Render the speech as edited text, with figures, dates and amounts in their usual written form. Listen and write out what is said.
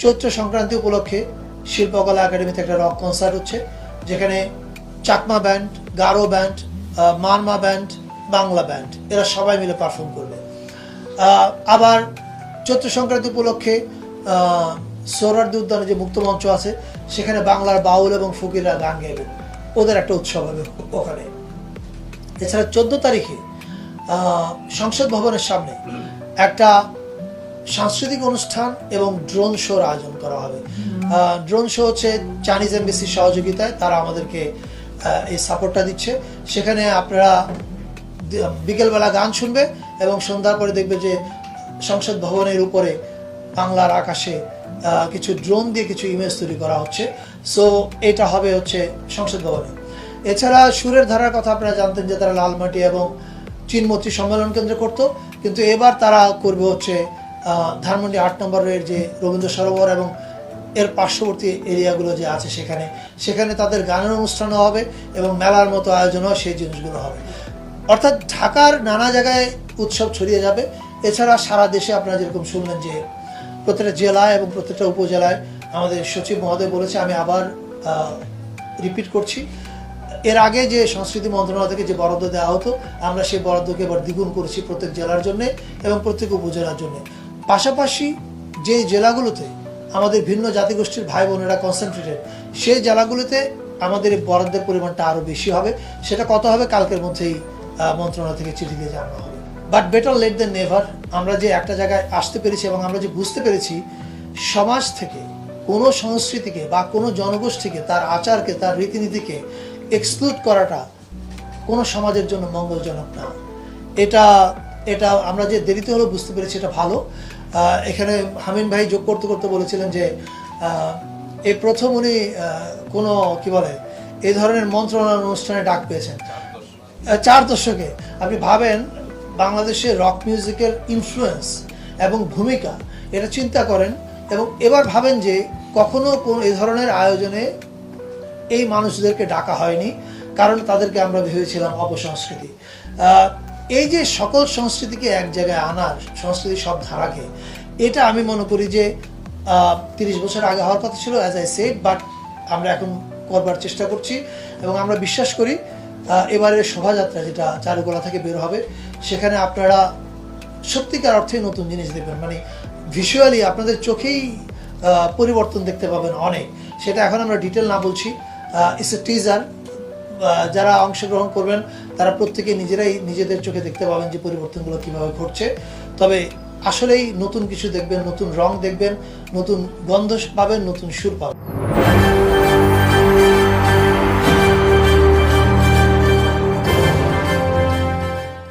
চৈত্র সংক্রান্তি উপলক্ষে শিল্পকলা একাডেমিতে একটা রক কনসার্ট হচ্ছে, যেখানে Chakma band, Garo band, Marma band, Bangla band এরা সবাই মিলে পারফর্ম করবে। আবার চৈত্র সংক্রান্তি উপলক্ষে সোহরাওয়ার্দী উদ্যানে যে মুক্ত মঞ্চ আছে, সেখানে বাংলার বাউল এবং ফকিররা গান গাইবেন, ওদের একটা উৎসব হবে ওখানে। এছাড়া 14 তারিখে সংসদ ভবনের সামনে একটা সাংস্কৃতিক অনুষ্ঠান এবং ড্রোন শোর আয়োজন করা হবে। ড্রোন শো হচ্ছে চাইনিজ এমবেসির সহযোগিতায়, তারা আমাদেরকে এই সাপোর্টটা দিচ্ছে। সেখানে আপনারা বিকেলবেলা গান শুনবে এবং সন্ধ্যার পরে দেখবে যে সংসদ ভবনের উপরে বাংলার আকাশে কিছু ড্রোন দিয়ে কিছু ইমেজ তৈরি করা হচ্ছে। সো এটা হবে হচ্ছে সংসদ ভবনে। এছাড়া সুরের ধারার কথা আপনারা জানতেন যে তারা লালমাটি এবং চিনমতি সম্মেলন কেন্দ্র করতো, কিন্তু এবার তারা করবে হচ্ছে ধানমন্ডি 8 নম্বরের যে রবীন্দ্র সরোবর এবং এর পার্শ্ববর্তী এরিয়াগুলো যে আছে সেখানে তাদের গানের অনুষ্ঠানও হবে এবং মেলার মতো আয়োজনও সেই জিনিসগুলো হবে। অর্থাৎ ঢাকার নানা জায়গায় উৎসব ছড়িয়ে যাবে। এছাড়া সারা দেশে আপনারা যেরকম শুনলেন যে প্রত্যেকটা জেলায় এবং প্রত্যেকটা উপজেলায় আমাদের সচিব মহোদয় বলেছে, আমি আবার রিপিট করছি, এর আগে যে সংস্কৃতি মন্ত্রণালয় থেকে যে বরাদ্দ দেওয়া হতো, আমরা সেই বরাদ্দকে এবার দ্বিগুণ করেছি প্রত্যেক জেলার জন্য এবং প্রত্যেক উপজেলার জন্য। পাশাপাশি যে জেলাগুলোতে আমাদের ভিন্ন জাতিগোষ্ঠীর ভাই বোনেরা কনসেন্ট্রেটেড, সেই জেলাগুলোতে আমাদের এই বরাদ্দের পরিমাণটা আরও বেশি হবে। সেটা কত হবে কালকের মধ্যেই মন্ত্রণালয় থেকে চিঠি দিয়ে জানানো হবে। But better late than never. আমরা যে একটা জায়গায় আসতে পেরেছি এবং আমরা যে বুঝতে পেরেছি সমাজ থেকে কোনো সংস্কৃতিকে বা কোনো জনগোষ্ঠীকে, তার আচারকে, তার রীতিনীতিকে এক্সক্লুড করাটা কোনো সমাজের জন্য মঙ্গলজনক না। এটা আমরা যে দেরিতে হলেও বুঝতে পেরেছি, এটা ভালো। এখানে হামিন ভাই যোগ করতে করতে বলেছিলেন যে এই প্রথম উনি কোনো কি বলে এই ধরনের মন্ত্রণালয় অনুষ্ঠানে ডাক পেয়েছেন 4 দশকে। আপনি ভাবেন বাংলাদেশের রক মিউজিকের ইনফ্লুয়েন্স এবং ভূমিকা, এটা চিন্তা করেন এবং এবার ভাবেন যে কখনো কোনো এই ধরনের আয়োজনে এই মানুষদেরকে ডাকা হয়নি, কারণ তাদেরকে আমরা ভেবেছিলাম অপসংস্কৃতি। এই যে সকল সংস্কৃতিকে এক জায়গায় আনার, সংস্কৃতির সব ধারাকে, এটা আমি মনে করি যে 30 বছর আগে হওয়ার কথা ছিল, অ্যাজ আই সেড, বাট আমরা এখন করবার চেষ্টা করছি এবং আমরা বিশ্বাস করি এবারের শোভাযাত্রা যেটা চারুকলা থেকে বের হবে, সেখানে আপনারা সত্যিকার অর্থে নতুন জিনিস দেখবেন। মানে ভিজুয়ালি আপনাদের চোখেই পরিবর্তন দেখতে পাবেন অনেক। সেটা এখন আমরা ডিটেল না বলছি, ইটস এ টিজার। যারা অংশগ্রহণ করবেন তারা প্রত্যেকে নিজেরাই নিজেদের চোখে দেখতে পাবেন যে পরিবর্তনগুলো কীভাবে ঘটছে। তবে আসলেই নতুন কিছু দেখবেন, নতুন রং দেখবেন, নতুন গন্ধ পাবেন, নতুন সুর পাবেন।